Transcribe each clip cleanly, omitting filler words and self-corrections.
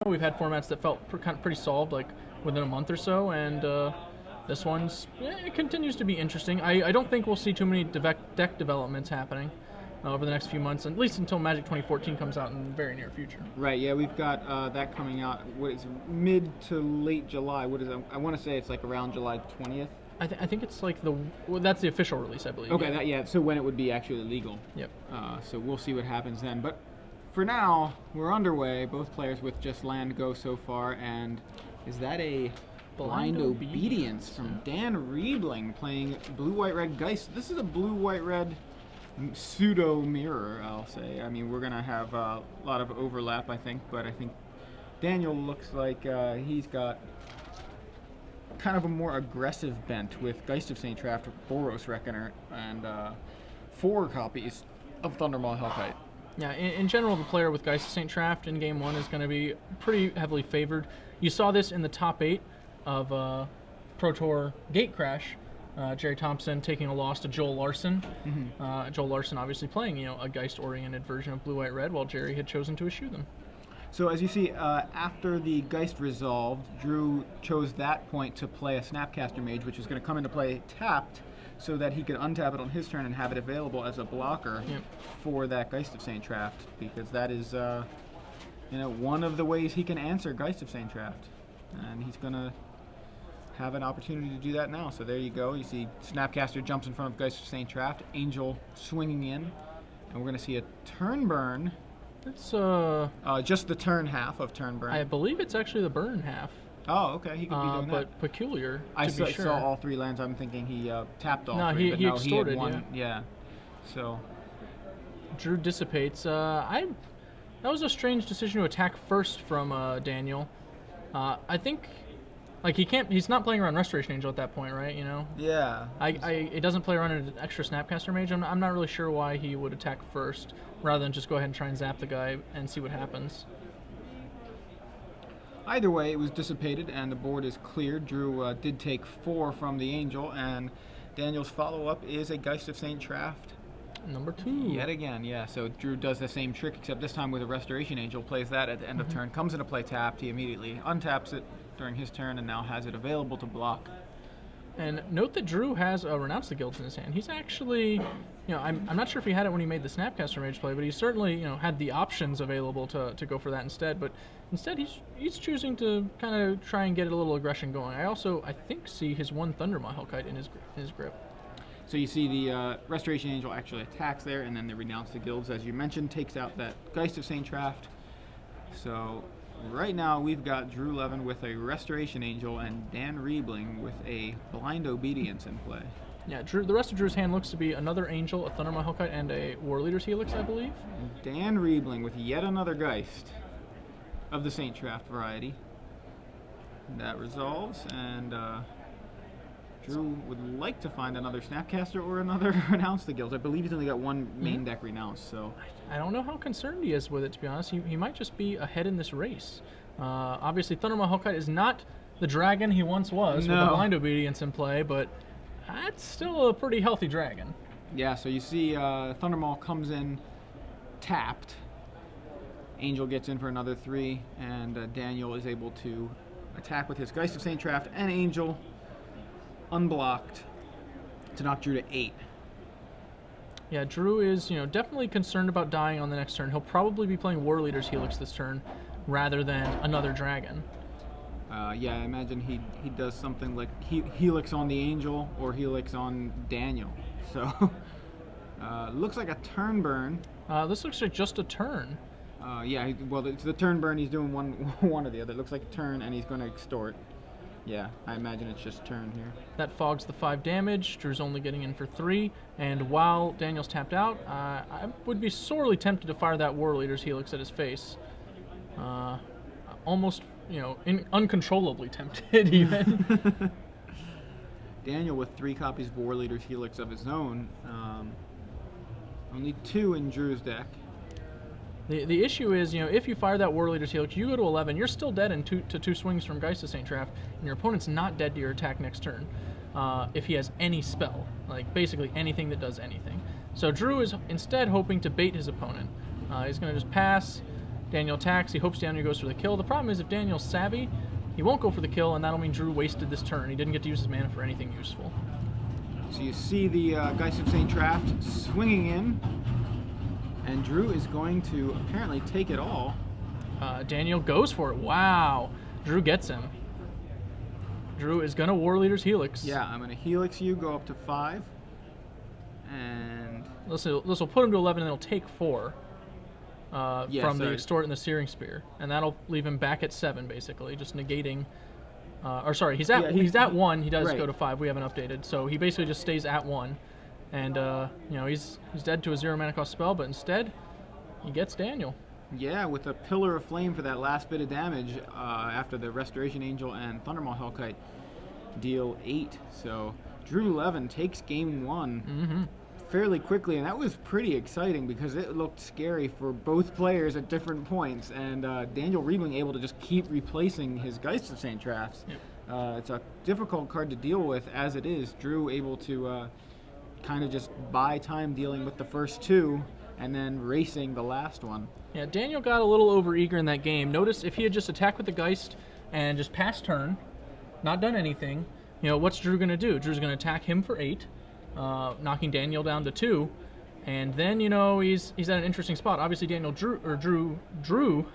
We've had formats that felt kind of pretty solved, like within a month or so, and this one's it continues to be interesting. I don't think we'll see too many deck developments happening over the next few months, at least until Magic 2014 comes out in the very near future. Right. Yeah, we've got that coming out. What is it, mid to late July? What is it? I want to say it's like around July 20th. I think it's like that's the official release, I believe. Okay. Yeah. So when it would be actually legal. Yep. So we'll see what happens then. But for now, we're underway. Both players with just land go so far, and is that a blind obedience from Dan Riebling playing blue-white-red Geist? This is a blue-white-red pseudo mirror, I'll say. I mean, we're gonna have a lot of overlap, I think, but I think Daniel looks like he's got kind of a more aggressive bent with Geist of St. Traft, Boros Reckoner, and 4 copies of Thundermaw Hellkite. Yeah, in general, the player with Geist of St. Traft in Game 1 is going to be pretty heavily favored. You saw this in the top 8 of Pro Tour Gate Crash. Jerry Thompson taking a loss to Joel Larson. Mm-hmm. Joel Larson obviously playing, a Geist-oriented version of Blue-White-Red, while Jerry had chosen to eschew them. So as you see, after the Geist resolved, Drew chose that point to play a Snapcaster Mage, which is going to come into play tapped, so that he could untap it on his turn and have it available as a blocker for that Geist of St. Traft, because that is, one of the ways he can answer Geist of St. Traft, and he's going to have an opportunity to do that now. So there you go. You see Snapcaster jumps in front of Geist of St. Traft, Angel swinging in, and we're going to see a turn burn. It's just the turn half of turn burn. I believe it's actually the burn half. Oh, okay. He could be doing that. But peculiar. I saw all 3 lands. I'm thinking he tapped all 3. He extorted, he had one. Yeah. So Drew dissipates. That was a strange decision to attack first from Daniel. I think, he's not playing around Restoration Angel at that point, right? Yeah. It doesn't play around an extra Snapcaster Mage. I'm not really sure why he would attack first rather than just go ahead and try and zap the guy and see what happens. Either way, it was dissipated and the board is cleared. Drew did take 4 from the Angel, and Daniel's follow-up is a Geist of St. Traft. Number 2. Yet again, yeah. So Drew does the same trick, except this time with a Restoration Angel, plays that at the end of turn, comes into play tapped. He immediately untaps it during his turn and now has it available to block. And note that Drew has a Renounce the Guilds in his hand. He's actually, I'm not sure if he had it when he made the Snapcaster Mage play, but he certainly, had the options available to go for that instead. But instead, he's choosing to kind of try and get a little aggression going. I think, see his 1 Thundermaw Hellkite in his grip. So you see the Restoration Angel actually attacks there, and then the Renounce the Guilds, as you mentioned, takes out that Geist of St. Traft. So right now we've got Drew Levin with a Restoration Angel and Dan Riebling with a Blind Obedience in play. Yeah, the rest of Drew's hand looks to be another Angel, a Thundermaw Hellkite, and a War Leader's Helix, I believe. And Dan Riebling with yet another Geist of the St. Traft variety. That resolves, and Drew would like to find another Snapcaster or another Renounce the Guilds. I believe he's only got 1 main deck Renounce, so I don't know how concerned he is with it, to be honest. He might just be ahead in this race. Obviously, Thundermaw Hellkite is not the dragon he once was with a Blind Obedience in play, but that's still a pretty healthy dragon. Yeah, so you see Thundermaw comes in tapped. Angel gets in for another 3, and Daniel is able to attack with his Geist of St. Traft and Angel unblocked to knock Drew to 8. Yeah, Drew is, definitely concerned about dying on the next turn. He'll probably be playing War Leader's Helix this turn rather than another dragon. Yeah, I imagine he does something like Helix on the Angel or Helix on Daniel. So looks like a turn burn. This looks like just a turn. Yeah, well, it's the turn burn. He's doing one or the other. It looks like a turn, and he's going to extort. Yeah, I imagine it's just turn here. That fogs the 5 damage. Drew's only getting in for 3. And while Daniel's tapped out, I would be sorely tempted to fire that War Leader's Helix at his face. Almost, uncontrollably tempted even. Daniel with 3 copies of War Leader's Helix of his own. Only 2 in Drew's deck. The issue is, if you fire that War Leader's Helix, you go to 11, you're still dead in 2 swings from Geist of St. Traft, and your opponent's not dead to your attack next turn. If he has any spell, like basically anything that does anything. So Drew is instead hoping to bait his opponent. He's going to just pass, Daniel attacks. He hopes Daniel goes for the kill. The problem is if Daniel's savvy, he won't go for the kill, and that'll mean Drew wasted this turn. He didn't get to use his mana for anything useful. So you see the Geist of St. Traft swinging in, and Drew is going to apparently take it all. Daniel goes for it. Wow. Drew gets him. Drew is going to War Leader's Helix. Yeah, I'm going to Helix you, go up to 5. And This will put him to 11, and it'll take 4 from the Extort and the Searing Spear. And that'll leave him back at 7, basically, just negating... or sorry, he's at 1. He does go to 5. We haven't updated. So he basically just stays at 1. And, you know, he's dead to a 0 mana cost spell, but instead, he gets Daniel. Yeah, with a Pillar of Flame for that last bit of damage after the Restoration Angel and Thundermaw Hellkite deal 8. So Drew Levin takes game 1 fairly quickly, and that was pretty exciting because it looked scary for both players at different points. And Daniel Riebling able to just keep replacing his Geist of St. Trafts. Yep. It's a difficult card to deal with as it is. Drew able to kind of just buy time dealing with the first 2 and then racing the last one. Yeah, Daniel got a little overeager in that game. Notice if he had just attacked with the Geist and just passed turn, not done anything, you know, what's Drew going to do? Drew's going to attack him for 8, knocking Daniel down to 2, and then, you know, he's at an interesting spot. Obviously, Daniel drew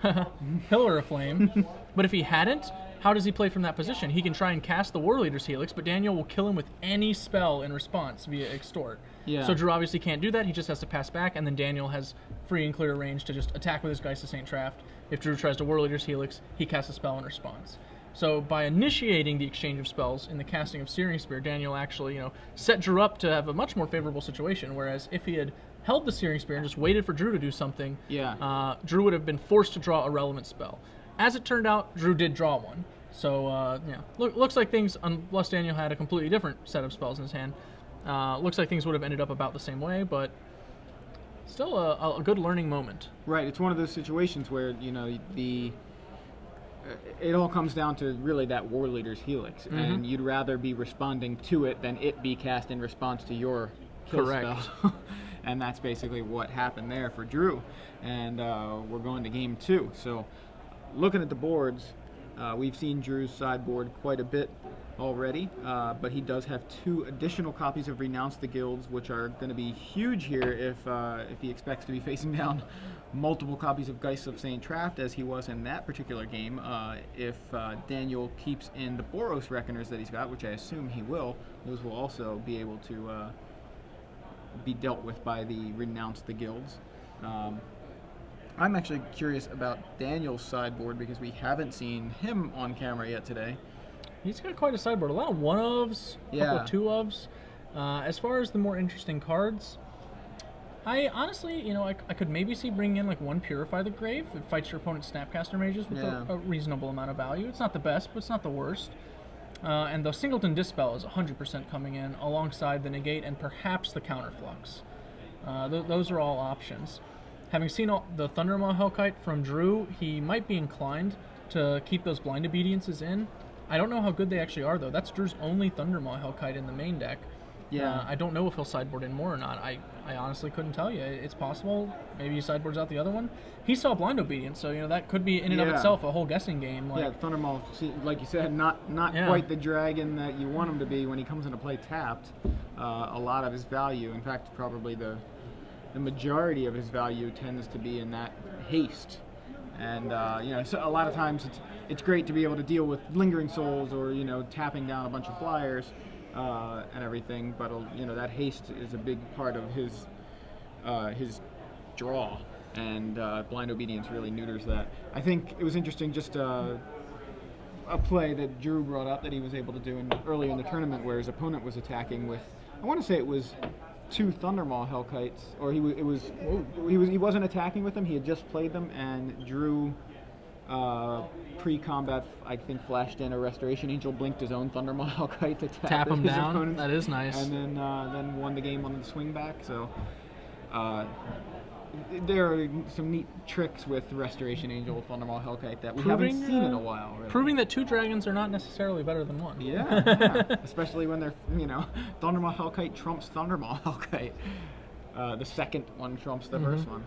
Pillar of Flame, but if he hadn't, how does he play from that position? He can try and cast the War Leader's Helix, but Daniel will kill him with any spell in response via Extort. Yeah. So Drew obviously can't do that. He just has to pass back, and then Daniel has free and clear range to just attack with his Geist of St. Traft. If Drew tries to War Leader's Helix, he casts a spell in response. So by initiating the exchange of spells in the casting of Searing Spear, Daniel actually, you know, set Drew up to have a much more favorable situation, whereas if he had held the Searing Spear and just waited for Drew to do something, Drew would have been forced to draw a relevant spell. As it turned out, Drew did draw one. So, yeah, looks like things, unless Daniel had a completely different set of spells in his hand, looks like things would have ended up about the same way, but still a good learning moment. Right, it's one of those situations where, you know, it all comes down to really that War Leader's Helix, and you'd rather be responding to it than it be cast in response to your kill spell. And that's basically what happened there for Drew. And we're going to game 2. So, looking at the boards, we've seen Drew's sideboard quite a bit already, but he does have 2 additional copies of Renounce the Guilds, which are going to be huge here if he expects to be facing down multiple copies of Geist of St. Traft, as he was in that particular game. If Daniel keeps in the Boros Reckoners that he's got, which I assume he will, those will also be able to be dealt with by the Renounce the Guilds. I'm actually curious about Daniel's sideboard because we haven't seen him on camera yet today. He's got quite a sideboard. A lot of 1-ofs, a couple of 2-ofs. As far as the more interesting cards, I honestly, you know, I could maybe see bringing in like 1 Purify the Grave. It fights your opponent's Snapcaster Mages with a reasonable amount of value. It's not the best, but it's not the worst. And the Singleton Dispel is 100% coming in alongside the Negate and perhaps the Counterflux. Those are all options. Having seen the Thundermaw Hellkite from Drew, he might be inclined to keep those Blind Obediences in. I don't know how good they actually are, though. That's Drew's only Thundermaw Hellkite in the main deck. Yeah. I don't know if he'll sideboard in more or not. I honestly couldn't tell you. It's possible. Maybe he sideboards out the other one. He saw Blind Obedience, so, you know, that could be in and of itself a whole guessing game. Like, yeah, Thundermaw, like you said, not quite the dragon that you want him to be when he comes into play tapped. A lot of his value, in fact, probably the majority of his value tends to be in that haste. And, you know, so a lot of times it's great to be able to deal with Lingering Souls or, you know, tapping down a bunch of flyers and everything, but, you know, that haste is a big part of his draw, and Blind Obedience really neuters that. I think it was interesting, just a play that Drew brought up that he was able to do earlier in the tournament where his opponent was attacking with, I want to say it was 2 Thundermaw Hellkites, or he wasn't attacking with them. He had just played them, and Drew pre-combat, I think, flashed in a Restoration Angel, blinked his own Thundermaw Hellkite to tap him his down. opponents, that is nice. and then won the game on the swing back. So there are some neat tricks with Restoration Angel, Thundermaw Hellkite that we haven't seen in a while. Really. Proving that 2 dragons are not necessarily better than 1. Yeah. Especially when they're, you know, Thundermaw Hellkite trumps Thundermaw Hellkite. The second one trumps the first one,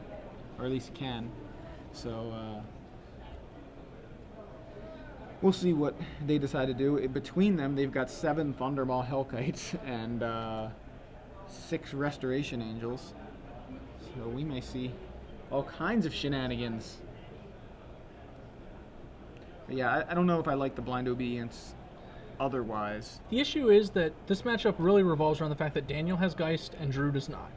or at least can. So we'll see what they decide to do. Between them, they've got 7 Thunderball Hellkites and 6 Restoration Angels. So we may see all kinds of shenanigans. But yeah, I don't know if I like the Blind Obedience otherwise. The issue is that this matchup really revolves around the fact that Daniel has Geist and Drew does not.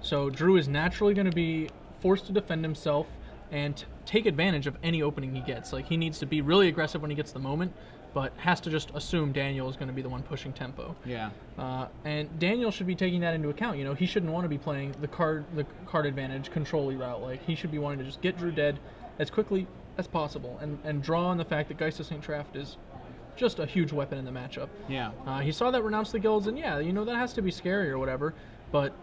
So Drew is naturally going to be forced to defend himself and take advantage of any opening he gets. Like, he needs to be really aggressive when he gets the moment, but has to just assume Daniel is going to be the one pushing tempo. Yeah. And Daniel should be taking that into account. You know, he shouldn't want to be playing the card advantage control-y route. Like, he should be wanting to just get Drew dead as quickly as possible and draw on the fact that Geist of St. Traft is just a huge weapon in the matchup. Yeah. He saw that Renounce the Guilds, and yeah, you know, that has to be scary or whatever, but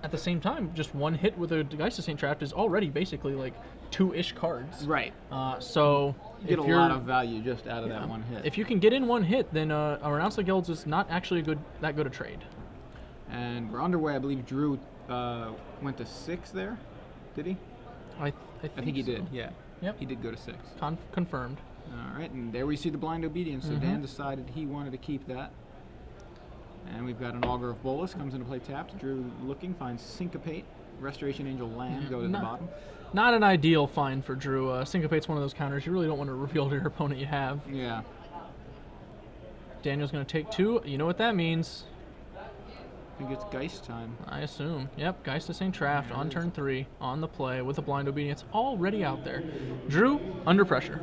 at the same time, just one hit with a Geist of St. Traft is already basically like 2-ish cards. Right. So you get a lot of value just out of that one hit. If you can get in one hit, then a Renounce the Guilds is not actually that good a trade. And we're underway. I believe Drew went to 6 there. Did he? I think he so. did. Yeah. Yep. He did go to 6. Confirmed. All right, and there we see the Blind Obedience. So Dan decided he wanted to keep that. And we've got an Augur of Bolus, comes into play tapped. Drew looking, finds Syncopate. Restoration Angel land, go to the bottom. Not an ideal find for Drew. Syncopate's one of those counters you really don't want to reveal to your opponent you have. Yeah. Daniel's going to take 2. You know what that means. I think it's Geist time. I assume. Yep, Geist of St. Traft on turn 3, on the play, with a Blind Obedience already out there. Drew, under pressure.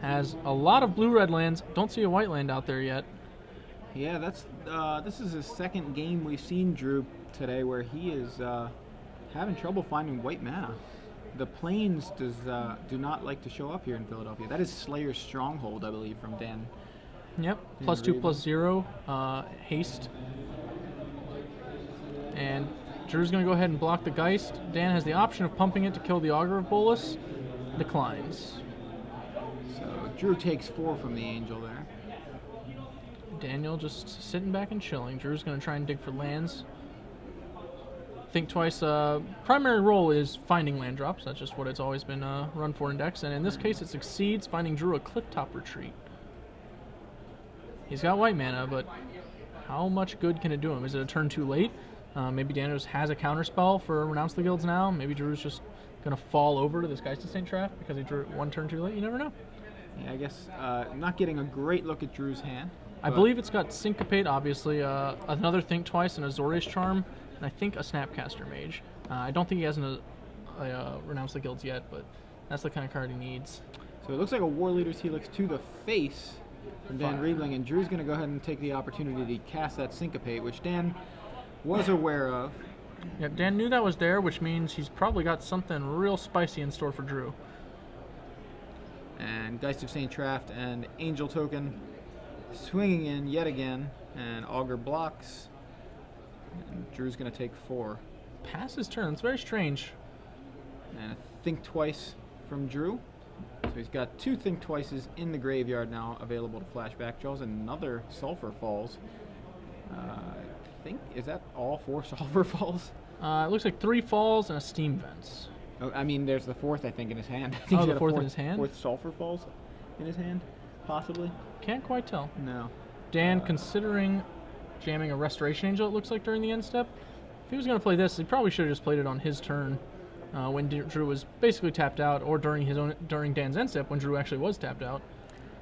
Has a lot of blue-red lands. Don't see a white land out there yet. Yeah, that's this is his second game we've seen Drew today where he is having trouble finding white mana. The Plains do not like to show up here in Philadelphia. That is Slayer's Stronghold, I believe, from Dan. Yep, +2/+0 haste. And Drew's going to go ahead and block the Geist. Dan has the option of pumping it to kill the Augur of Bolus. Declines. So Drew takes 4 from the Angel there. Daniel just sitting back and chilling. Drew's going to try and dig for lands. Think Twice. Primary role is finding land drops. That's just what it's always been run for in decks. And in this case, it succeeds, finding Drew a Clifftop Retreat. He's got white mana, but how much good can it do him? Is it a turn too late? Maybe Daniel just has a counterspell for Renounce the Guilds now. Maybe Drew's just going to fall over to this Geist of St. Traft because he drew 1 turn too late. You never know. Yeah, I guess not getting a great look at Drew's hand. I believe it's got Syncopate, obviously, another Think Twice, and a Azorius Charm, and I think a Snapcaster Mage. I don't think he has a Renounce the Guilds yet, but that's the kind of card he needs. So it looks like a War Leader's Helix to the face from Dan Riebling, and Drew's going to go ahead and take the opportunity to cast that Syncopate, which Dan was aware of. Yeah, Dan knew that was there, which means he's probably got something real spicy in store for Drew. And Geist of St. Traft and Angel Token swinging in yet again, and Augur blocks, and Drew's going to take 4. Pass his turn. It's very strange. And a Think Twice from Drew. So he's got 2 Think Twices in the graveyard now available to flashback. Draws another Sulfur Falls. I think, is that all 4 Sulfur Falls? It looks like 3 Falls and a Steam Vents. Oh, I mean, there's the 4th, I think, in his hand. I think the 4th in his hand? 4th Sulfur Falls in his hand, possibly. Can't quite tell. No. Dan, considering jamming a Restoration Angel, it looks like, during the end step. If he was going to play this, he probably should have just played it on his turn when Drew was basically tapped out, or during Dan's end step when Drew actually was tapped out.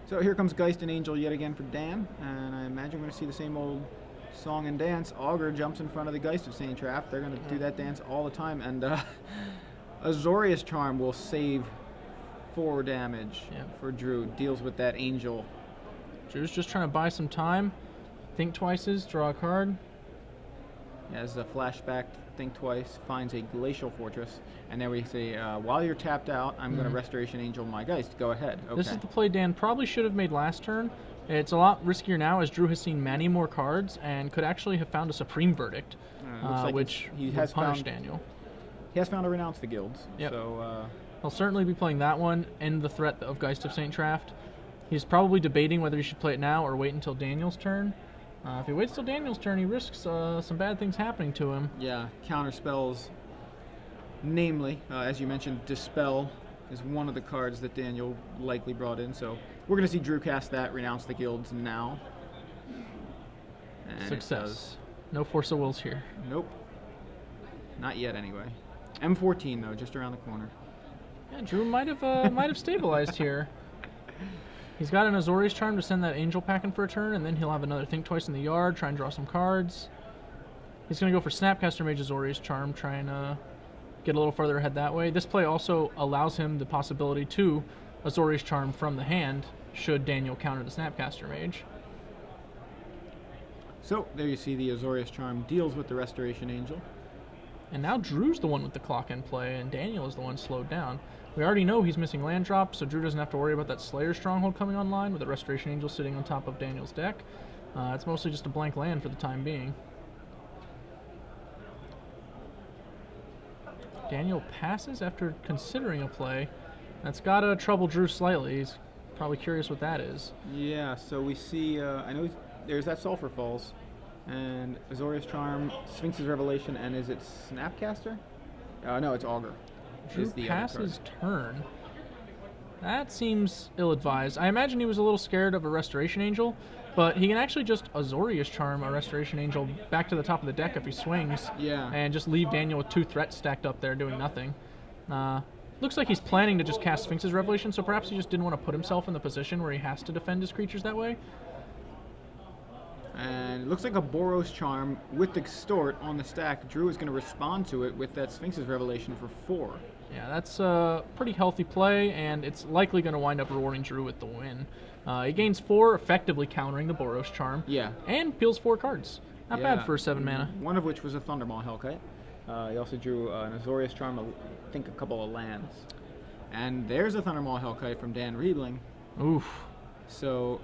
So here comes Geist and Angel yet again for Dan, and I imagine we're going to see the same old song and dance. Augur jumps in front of the Geist of St. Traft. They're going to do that dance all the time, and Azorius Charm will save 4 damage for Drew. Deals with that Angel. Drew's just trying to buy some time. Think Twices, draw a card. As a flashback, Think Twice finds a Glacial Fortress, and there we say, while you're tapped out, I'm going to Restoration Angel my Geist. Go ahead. Okay. This is the play Dan probably should have made last turn. It's a lot riskier now as Drew has seen many more cards and could actually have found a Supreme Verdict, which he would has punish found Daniel. He has found a Renounce the Guilds. Yep. So he'll certainly be playing that one and the threat of Geist of St. Traft. He's probably debating whether he should play it now or wait until Daniel's turn. If he waits till Daniel's turn, he risks some bad things happening to him. Yeah, counter spells Namely, as you mentioned, Dispel is one of the cards that Daniel likely brought in. So we're going to see Drew cast that, renounce the guilds now. And Success. No Force of Wills here. Nope. Not yet, anyway. M14 though, just around the corner. Yeah, Drew might have stabilized here. He's got an Azorius Charm to send that Angel packing for a turn, and then he'll have another Think Twice in the yard, try and draw some cards. He's going to go for Snapcaster Mage Azorius Charm, try and get a little further ahead that way. This play also allows him the possibility to Azorius Charm from the hand, should Daniel counter the Snapcaster Mage. So, there you see the Azorius Charm deals with the Restoration Angel. And now Drew's the one with the clock in play, and Daniel is the one slowed down. We already know he's missing land drops, so Drew doesn't have to worry about that Slayer Stronghold coming online with the Restoration Angel sitting on top of Daniel's deck. It's mostly just a blank land for the time being. Daniel passes after considering a play. That's got to trouble Drew slightly. He's probably curious what that is. Yeah, so we see, I know there's that Sulphur Falls, and Azorius Charm, Sphinx's Revelation, and is it Snapcaster? No, it's Augur. Drew passes turn. That seems ill-advised. I imagine he was a little scared of a Restoration Angel, but he can actually just Azorius Charm a Restoration Angel back to the top of the deck if he swings. Yeah. And just leave Daniel with 2 threats stacked up there doing nothing. Looks like he's planning to just cast Sphinx's Revelation, so perhaps he just didn't want to put himself in the position where he has to defend his creatures that way. And it looks like a Boros Charm with Extort on the stack. Drew is going to respond to it with that Sphinx's Revelation for 4. Yeah, that's a pretty healthy play, and it's likely going to wind up rewarding Drew with the win. He gains 4, effectively countering the Boros Charm. Yeah. And peels 4 cards. Not bad for 7 mana. One of which was a Thundermaw Hellkite. He also drew an Azorius Charm, I think a couple of lands. And there's a Thundermaw Hellkite from Dan Riebling. Oof. So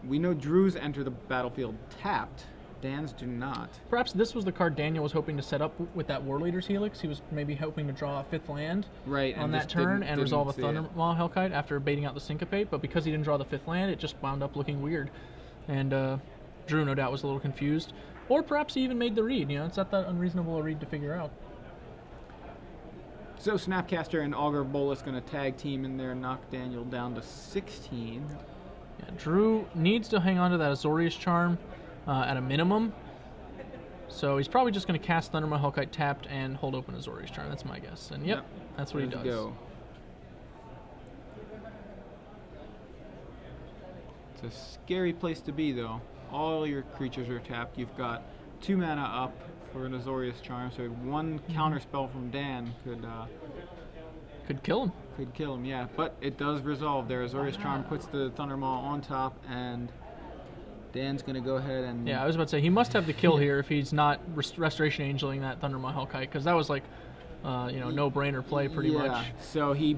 we know Drew's enter the battlefield tapped. Dan's do not. Perhaps this was the card Daniel was hoping to set up with that War Leader's Helix. He was maybe hoping to draw a 5th land on that turn and resolve a Thundermaw Hellkite after baiting out the Syncopate, but because he didn't draw the 5th land, it just wound up looking weird. And Drew, no doubt, was a little confused. Or perhaps he even made the read. You know, it's not that unreasonable a read to figure out. So Snapcaster and Augur Bolus going to tag team in there and knock Daniel down to 16. Yeah, Drew needs to hang on to that Azorius Charm at a minimum. So he's probably just going to cast Thundermaw Hellkite tapped and hold open Azorius Charm. That's my guess. And yep. That's what he does. Go. It's a scary place to be, though. All your creatures are tapped. You've got 2 mana up for an Azorius Charm, so 1 counter spell from Dan could kill him. Could kill him, yeah. But it does resolve there. Azorius Charm puts the Thundermaw on top, and Dan's going to go ahead and... Yeah, I was about to say, he must have the kill here if he's not Restoration Angeling that Thundermaw Hellkite, because that was like, no-brainer play pretty much. Yeah, so he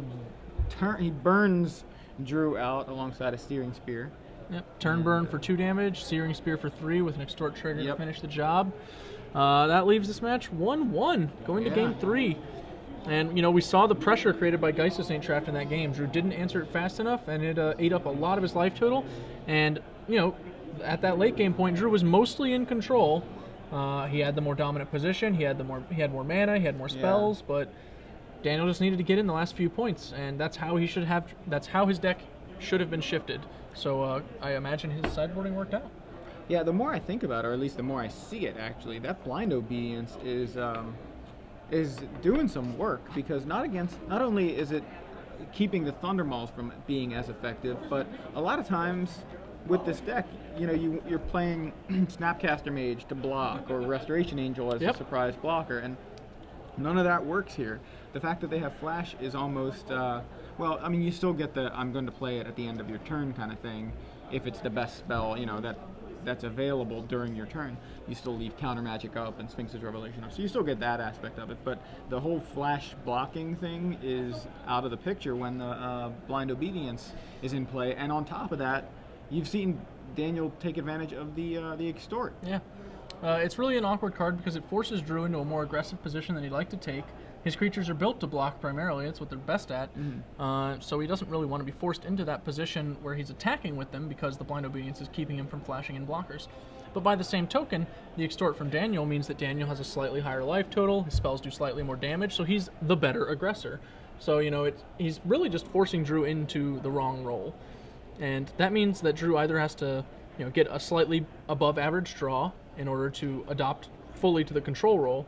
burns Drew out alongside a Steering Spear. Yep, turn burn for 2 damage, Searing Spear for 3 with an Extort trigger to finish the job. That leaves this match 1-1, going to Game 3. And, we saw the pressure created by Geist Saint Traft in that game. Drew didn't answer it fast enough, and it ate up a lot of his life total. And, at that late game point, Drew was mostly in control. He had the more dominant position, he had more mana, he had more spells, but Daniel just needed to get in the last few points, and that's how his deck should have been shifted. So I imagine his sideboarding worked out. Yeah, the more I think about it, or at least the more I see it, actually, that Blind Obedience is doing some work, because not only is it keeping the Thundermauls from being as effective, but a lot of times with this deck, you're playing Snapcaster Mage to block, or Restoration Angel as a surprise blocker, and none of that works here. The fact that they have Flash is almost, you still get the I'm going to play it at the end of your turn kind of thing, if it's the best spell, that's available during your turn. You still leave Counter Magic up and Sphinx's Revelation up, so you still get that aspect of it, but the whole Flash blocking thing is out of the picture when the Blind Obedience is in play, and on top of that, you've seen Daniel take advantage of the Extort. Yeah. It's really an awkward card because it forces Drew into a more aggressive position than he'd like to take. His creatures are built to block primarily. That's what they're best at. So he doesn't really want to be forced into that position where he's attacking with them because the Blind Obedience is keeping him from flashing in blockers. But by the same token, the Extort from Daniel means that Daniel has a slightly higher life total. His spells do slightly more damage, so he's the better aggressor. So, he's really just forcing Drew into the wrong role. And that means that Drew either has to, get a slightly above average draw in order to adopt fully to the control role,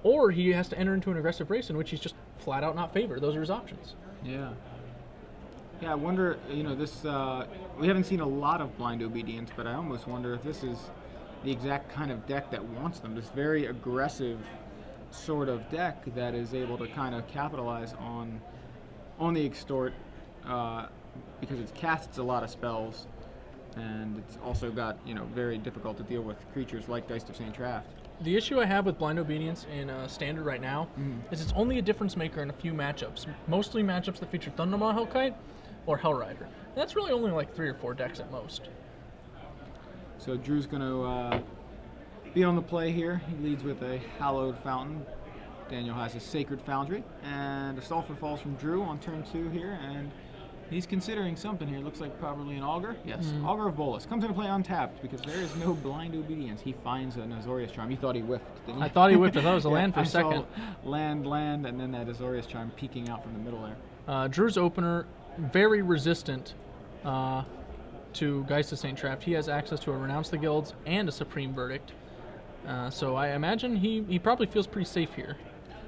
or he has to enter into an aggressive race in which he's just flat out not favored. Those are his options. Yeah. Yeah, I wonder, we haven't seen a lot of Blind Obedience, but I almost wonder if this is the exact kind of deck that wants them. This very aggressive sort of deck that is able to kind of capitalize on the Extort because it casts a lot of spells, and it's also got, very difficult to deal with creatures like Geist of St. Traft. The issue I have with Blind Obedience in Standard right now is it's only a difference maker in a few matchups, mostly matchups that feature Thundermaw Hellkite or Hellrider. And that's really only like 3 or 4 decks at most. So Drew's going to be on the play here. He leads with a Hallowed Fountain. Daniel has a Sacred Foundry, and a Sulphur falls from Drew on turn 2 here, and he's considering something here. Looks like probably an Augur. Yes, Augur of Bolas. Comes into play untapped because there is no Blind Obedience. He finds an Azorius Charm. You thought he whiffed, didn't you? I thought he whiffed. I thought it was a land for a second. Saw land, and then that Azorius Charm peeking out from the middle there. Drew's opener, very resistant to Geist of St. Traft. He has access to a Renounce the Guilds and a Supreme Verdict. So I imagine he probably feels pretty safe here.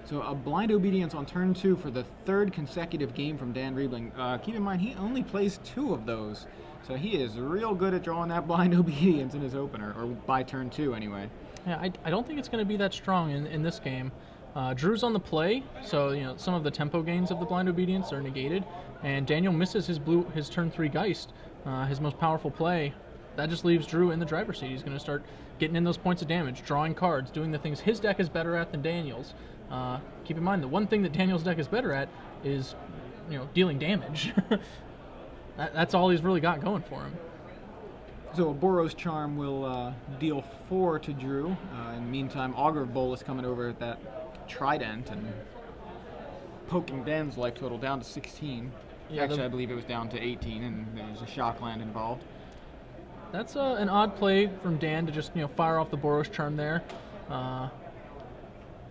So a Blind Obedience on turn 2 for the 3rd consecutive game from Dan Riebling. Keep in mind, he only plays 2 of those. So he is real good at drawing that Blind Obedience in his opener, or by turn 2 anyway. Yeah, I don't think it's going to be that strong in this game. Drew's on the play, so some of the tempo gains of the Blind Obedience are negated, and Daniel misses his turn 3 Geist, his most powerful play. That just leaves Drew in the driver's seat. He's going to start getting in those points of damage, drawing cards, doing the things his deck is better at than Daniel's. Keep in mind, the one thing that Daniel's deck is better at is, dealing damage. That's all he's really got going for him. So a Boros Charm will deal 4 to Drew. In the meantime, Augur of Bolas coming over at that Trident and poking Dan's life total down to 16. Yeah, actually, I believe it was down to 18, and there was a shock land involved. That's an odd play from Dan to just fire off the Boros Charm there.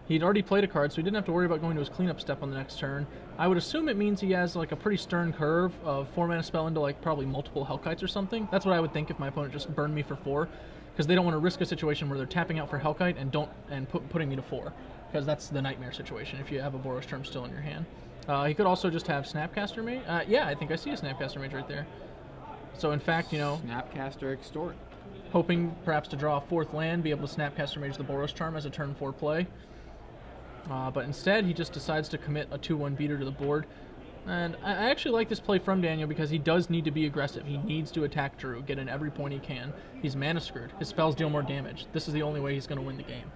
He'd already played a card, so he didn't have to worry about going to his cleanup step on the next turn. I would assume it means he has like a pretty stern curve of 4-mana spell into like probably multiple Hellkites or something. That's what I would think if my opponent just burned me for 4, because they don't want to risk a situation where they're tapping out for Hellkite and putting me to 4, because that's the nightmare situation if you have a Boros Charm still in your hand. He could also just have Snapcaster Mage. Yeah, I think I see a Snapcaster Mage right there. So in fact, Snapcaster Extort. Hoping perhaps to draw a 4th land, be able to Snapcaster Mage the Boros Charm as a turn 4 play. But instead, he just decides to commit a 2-1 beater to the board. And I actually like this play from Daniel because he does need to be aggressive. He needs to attack Drew, get in every point he can. He's mana screwed. His spells deal more damage. This is the only way he's going to win the game.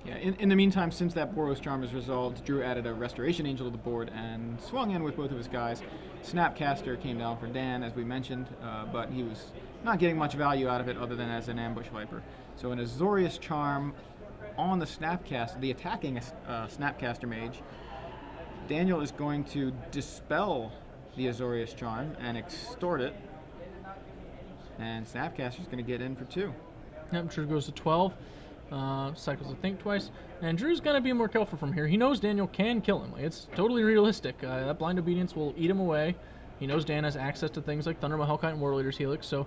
Yeah, in the meantime, since that Boros Charm is resolved, Drew added a Restoration Angel to the board and swung in with both of his guys. Snapcaster came down for Dan, as we mentioned, but he was not getting much value out of it other than as an Ambush Viper. So an Azorius Charm on the Snapcaster, the attacking Snapcaster Mage, Daniel is going to dispel the Azorius Charm and extort it, and Snapcaster is going to get in for 2. Yep, Drew goes to 12. Cycles to think twice, and Drew's gonna be more careful from here. He knows Daniel can kill him. It's totally realistic. That Blind Obedience will eat him away. He knows Dan has access to things like Thundermaw Hellkite and War Leader's Helix, so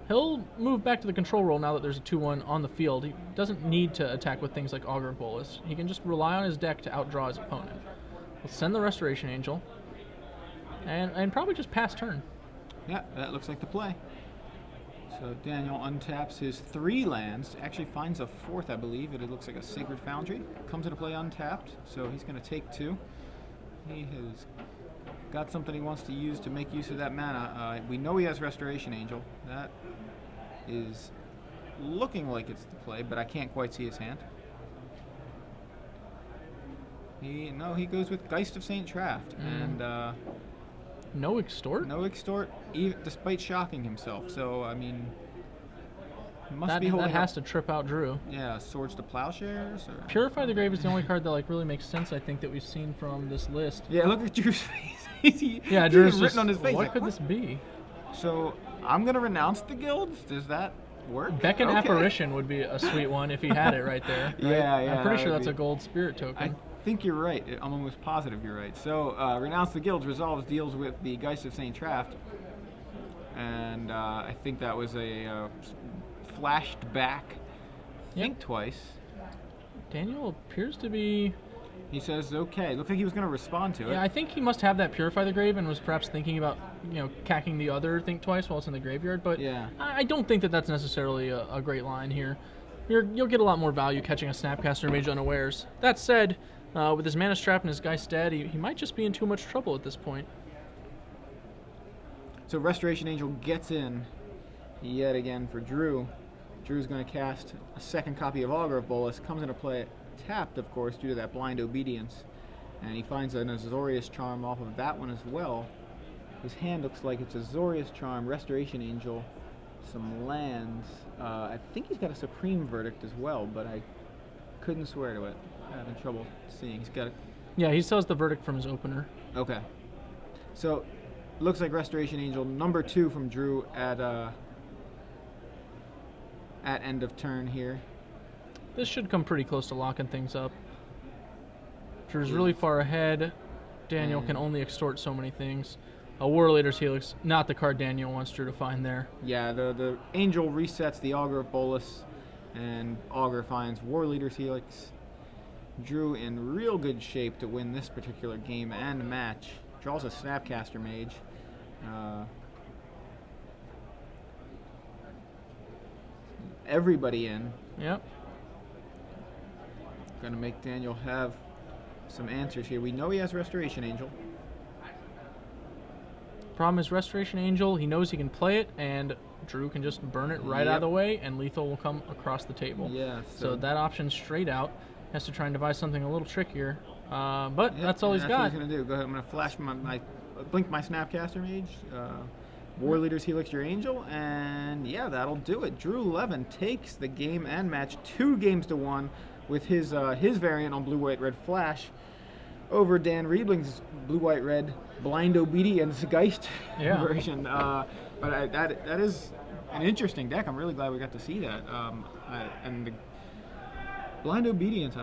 he'll move back to the control role now that there's a 2-1 on the field. He doesn't need to attack with things like Augur of Bolas. He can just rely on his deck to outdraw his opponent. He'll send the Restoration Angel, and probably just pass turn. Yeah, that looks like the play. So Daniel untaps his 3 lands, actually finds a 4th, I believe. It looks like a Sacred Foundry. Comes into play untapped, so he's going to take 2. He has got something he wants to use to make use of that mana. We know he has Restoration Angel. That is looking like it's the play, but I can't quite see his hand. He goes with Geist of St. Traft, and no Extort? No Extort, despite shocking himself. So, I mean, Must be holding that has to trip out Drew. Yeah, Swords to Plowshares. Or... Purify the Grave is the only card that like really makes sense, I think, that we've seen from this list. Yeah, look at Drew's face. Yeah, Drew's written just, on his face. what like, could this be? So I'm gonna renounce the guilds. Does that work? Beckon Okay. Apparition would be a sweet one if he had it right there. Right? Yeah. I'm pretty sure that that's would a gold spirit token. I think you're right. I'm almost positive you're right. So renounce the guilds resolves deals with the Geist of St. Traft, and I think that was a flashed back. Think twice. Daniel appears to be... He says, okay. Looked like he was going to respond to it. Yeah, I think he must have that Purify the Grave and was perhaps thinking about, cacking the other Think Twice while it's in the graveyard. But yeah. I don't think that that's necessarily a great line here. You'll get a lot more value catching a Snapcaster Mage unawares. That said, with his Mana Strap and his Geist Dead, he might just be in too much trouble at this point. So Restoration Angel gets in yet again for Drew. Drew's going to cast a second copy of Augur of Bolas. Comes into play tapped, of course, due to that Blind Obedience. And he finds an Azorius Charm off of that one as well. His hand looks like it's Azorius Charm, Restoration Angel, some lands. I think he's got a Supreme Verdict as well, but I couldn't swear to it. I'm having trouble seeing. He's got a... Yeah, he sells the Verdict from his opener. Okay. So, looks like Restoration Angel, number 2 from Drew at end of turn here. This should come pretty close to locking things up. Drew's really far ahead. Daniel can only extort so many things. A War Leader's Helix, not the card Daniel wants Drew to find there. Yeah, the Angel resets the Augur of Bolas, and Augur finds War Leader's Helix. Drew in real good shape to win this particular game and match. Draws a Snapcaster Mage. Everybody in. Yep. Gonna make Daniel have some answers here. We know he has Restoration Angel. Problem is Restoration Angel, he knows he can play it, and Drew can just burn it right out of the way, and lethal will come across the table. Yeah. So that option's straight out. Has to try and devise something a little trickier. But that's all he's got. That's what he's gonna do. Go ahead. I'm gonna flash my blink my Snapcaster Mage. War Leader's Helix your Angel, and yeah, that'll do it. Drew Levin takes the game and match 2-1 with his variant on Blue-White-Red Flash over Dan Riebling's Blue-White-Red Blind Obedience Geist version. But that is an interesting deck. I'm really glad we got to see that. And the Blind Obedience,